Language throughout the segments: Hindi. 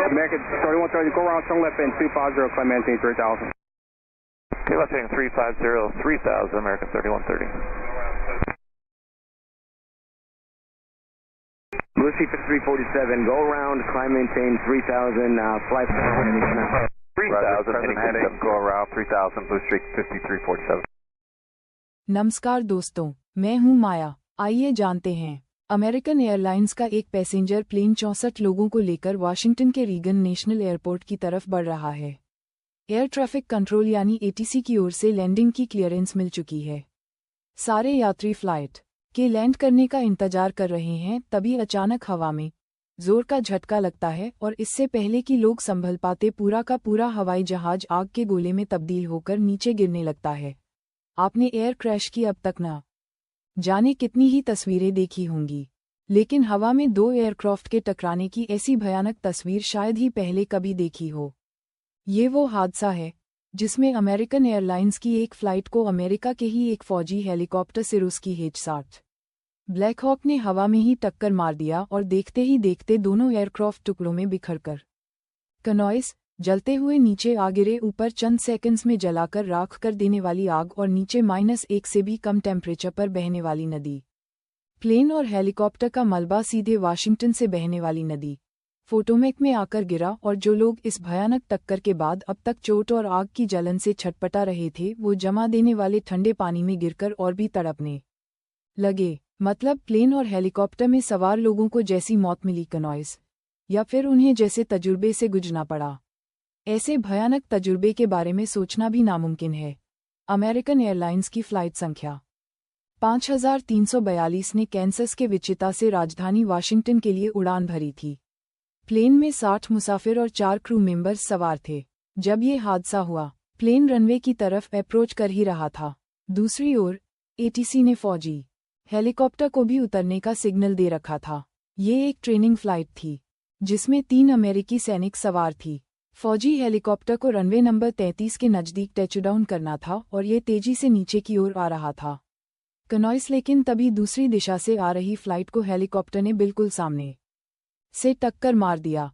American 3130, go around, turn left in 250, climb maintain 3000. Okay, left heading 350, 3000, American 3130. Blue Sea 347, go around, climb maintain 3000, fly heading 3000, heading go around 3000, Blue Streak 5347. नमस्कार दोस्तों, मैं हूं माया। आइए जानते हैं अमेरिकन एयरलाइंस का एक पैसेंजर प्लेन 64 लोगों को लेकर वाशिंगटन के रीगन नेशनल एयरपोर्ट की तरफ बढ़ रहा है। एयर ट्रैफिक कंट्रोल यानी एटीसी की ओर से लैंडिंग की क्लियरेंस मिल चुकी है। सारे यात्री फ्लाइट के लैंड करने का इंतजार कर रहे हैं, तभी अचानक हवा में जोर का झटका लगता है और इससे पहले कि लोग संभल पाते पूरा का पूरा हवाई जहाज आग के गोले में तब्दील होकर नीचे गिरने लगता है। आपने एयर क्रैश की अब तक ना जाने कितनी ही तस्वीरें देखी होंगी, लेकिन हवा में दो एयरक्राफ्ट के टकराने की ऐसी भयानक तस्वीर शायद ही पहले कभी देखी हो। ये वो हादसा है जिसमें अमेरिकन एयरलाइंस की एक फ्लाइट को अमेरिका के ही एक फौजी हेलीकॉप्टर से उसकी H-60 ब्लैक हॉक ने हवा में ही टक्कर मार दिया और देखते ही देखते दोनों एयरक्राफ्ट टुकड़ों में बिखरकर कनॉइस जलते हुए नीचे आ गिरे। ऊपर चंद सेकंड्स में जलाकर राख कर देने वाली आग और नीचे -1 से भी कम टेम्परेचर पर बहने वाली नदी। प्लेन और हेलीकॉप्टर का मलबा सीधे वाशिंगटन से बहने वाली नदी पोटोमैक में आकर गिरा और जो लोग इस भयानक टक्कर के बाद अब तक चोट और आग की जलन से छटपटा रहे थे, वो जमा देने वाले ठंडे पानी में गिरकर और भी तड़पने लगे। मतलब प्लेन और हेलीकॉप्टर में सवार लोगों को जैसी मौत मिली कनॉइस, या फिर उन्हें जैसे तजुर्बे से गुजरना पड़ा। ऐसे भयानक तजुर्बे के बारे में सोचना भी नामुमकिन है। अमेरिकन एयरलाइंस की फ्लाइट संख्या 5342 ने कैंसस के विचिता से राजधानी वाशिंगटन के लिए उड़ान भरी थी। प्लेन में 60 मुसाफिर और 4 क्रू मेंबर्स सवार थे। जब ये हादसा हुआ, प्लेन रनवे की तरफ अप्रोच कर ही रहा था। दूसरी ओर एटीसी ने फौजी हेलीकॉप्टर को भी उतरने का सिग्नल दे रखा था। ये एक ट्रेनिंग फ्लाइट थी जिसमें 3 अमेरिकी सैनिक सवार थी। फौजी हेलीकॉप्टर को रनवे नंबर 33 के नज़दीक टचडाउन करना था और ये तेजी से नीचे की ओर आ रहा था कनॉइस, लेकिन तभी दूसरी दिशा से आ रही फ्लाइट को हेलीकॉप्टर ने बिल्कुल सामने से टक्कर मार दिया।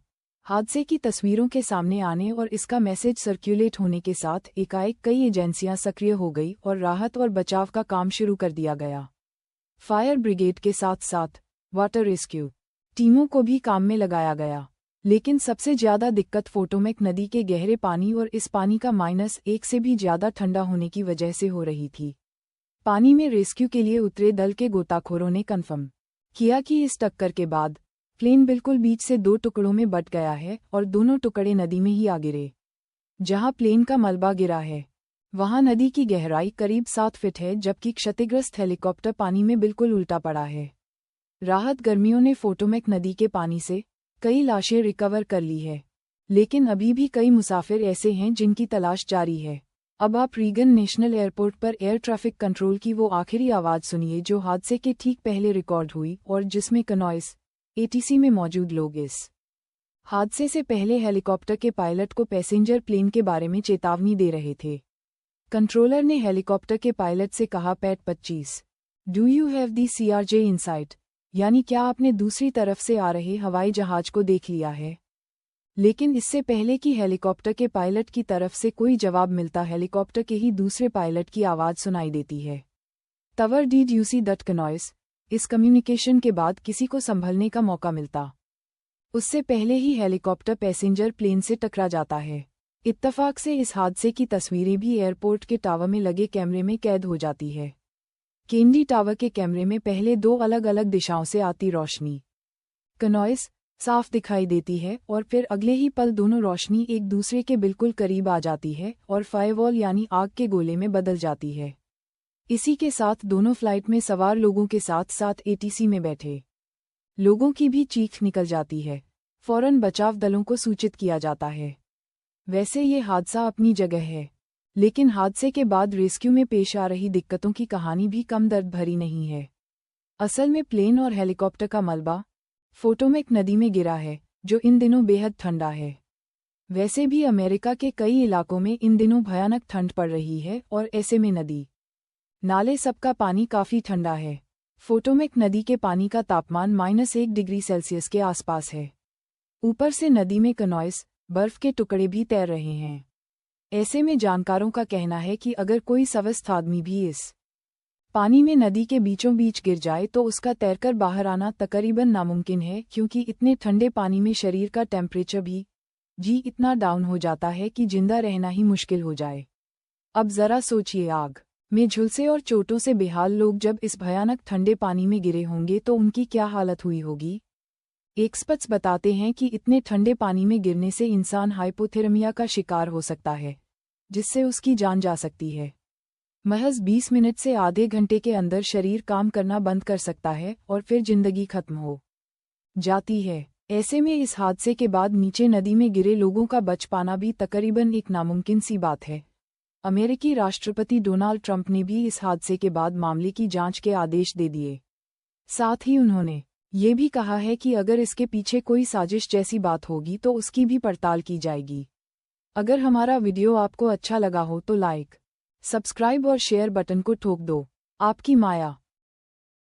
हादसे की तस्वीरों के सामने आने और इसका मैसेज सर्कुलेट होने के साथ एकाएक कई एजेंसियां सक्रिय हो गई और राहत और बचाव का काम शुरू कर दिया गया। फायर ब्रिगेड के साथ साथ वाटर रेस्क्यू टीमों को भी काम में लगाया गया। लेकिन सबसे ज्यादा दिक्कत पोटोमैक नदी के गहरे पानी और इस पानी का -1 से भी ज्यादा ठंडा होने की वजह से हो रही थी। पानी में रेस्क्यू के लिए उतरे दल के गोताखोरों ने कन्फर्म किया कि इस टक्कर के बाद प्लेन बिल्कुल बीच से 2 टुकड़ों में बट गया है और दोनों टुकड़े नदी में ही आ गिरे। जहां प्लेन का मलबा गिरा है वहां नदी की गहराई करीब 7 फीट है, जबकि क्षतिग्रस्त हेलीकॉप्टर पानी में बिल्कुल उल्टा पड़ा है। राहत कर्मियों ने पोटोमैक नदी के पानी से कई लाशें रिकवर कर ली है, लेकिन अभी भी कई मुसाफिर ऐसे हैं जिनकी तलाश जारी है। अब आप रीगन नेशनल एयरपोर्ट पर एयर ट्रैफिक कंट्रोल की वो आखिरी आवाज़ सुनिए जो हादसे के ठीक पहले रिकॉर्ड हुई और जिसमें कनॉइस एटीसी में मौजूद लोग इस हादसे से पहले हेलीकॉप्टर के पायलट को पैसेंजर प्लेन के बारे में चेतावनी दे रहे थे। कंट्रोलर ने हेलीकॉप्टर के पायलट से कहा, PAT 25, do you have the CRJ in site? यानी क्या आपने दूसरी तरफ से आ रहे हवाई जहाज को देख लिया है? लेकिन इससे पहले कि हेलीकॉप्टर के पायलट की तरफ से कोई जवाब मिलता, हेलीकॉप्टर के ही दूसरे पायलट की आवाज़ सुनाई देती है, तवर डिड यू सी दैट कनॉइस? इस कम्युनिकेशन के बाद किसी को संभलने का मौका मिलता, उससे पहले ही हेलीकॉप्टर पैसेंजर प्लेन से टकरा जाता है। इत्तफाक से इस हादसे की तस्वीरें भी एयरपोर्ट के टावर में लगे कैमरे में कैद हो जाती है। केंडी टावर के कैमरे में पहले 2 अलग अलग दिशाओं से आती रोशनी कनॉइस साफ दिखाई देती है और फिर अगले ही पल दोनों रोशनी एक दूसरे के बिल्कुल करीब आ जाती है और फायरवॉल यानी आग के गोले में बदल जाती है। इसी के साथ दोनों फ्लाइट में सवार लोगों के साथ साथ एटीसी में बैठे लोगों की भी चीख निकल जाती है। फौरन बचाव दलों को सूचित किया जाता है। वैसे ये हादसा अपनी जगह है, लेकिन हादसे के बाद रेस्क्यू में पेश आ रही दिक्कतों की कहानी भी कम दर्द भरी नहीं है। असल में प्लेन और हेलीकॉप्टर का मलबा पोटोमैक नदी में गिरा है, जो इन दिनों बेहद ठंडा है। वैसे भी अमेरिका के कई इलाकों में इन दिनों भयानक ठंड पड़ रही है और ऐसे में नदी नाले सबका पानी काफ़ी ठंडा है। पोटोमैक नदी के पानी का तापमान -1 डिग्री सेल्सियस के आसपास है। ऊपर से नदी में कनॉइस, बर्फ के टुकड़े भी तैर रहे हैं। ऐसे में जानकारों का कहना है कि अगर कोई स्वस्थ आदमी भी इस पानी में नदी के बीचों बीच गिर जाए तो उसका तैरकर बाहर आना तकरीबन नामुमकिन है, क्योंकि इतने ठंडे पानी में शरीर का टेम्परेचर भी इतना डाउन हो जाता है कि जिंदा रहना ही मुश्किल हो जाए। अब जरा सोचिए, आग में झुलसे और चोटों से बेहाल लोग जब इस भयानक ठंडे पानी में गिरे होंगे तो उनकी क्या हालत हुई होगी। एक्सपर्ट्स बताते हैं कि इतने ठंडे पानी में गिरने से इंसान हाइपोथेर्मिया का शिकार हो सकता है, जिससे उसकी जान जा सकती है। महज 20 मिनट से आधे घंटे के अंदर शरीर काम करना बंद कर सकता है और फिर जिंदगी खत्म हो जाती है। ऐसे में इस हादसे के बाद नीचे नदी में गिरे लोगों का बच पाना भी तकरीबन एक नामुमकिन सी बात है। अमेरिकी राष्ट्रपति डोनाल्ड ट्रंप ने भी इस हादसे के बाद मामले की जांच के आदेश दे दिए। साथ ही उन्होंने ये भी कहा है कि अगर इसके पीछे कोई साजिश जैसी बात होगी तो उसकी भी पड़ताल की जाएगी। अगर हमारा वीडियो आपको अच्छा लगा हो तो लाइक, सब्सक्राइब और शेयर बटन को ठोक दो। आपकी माया।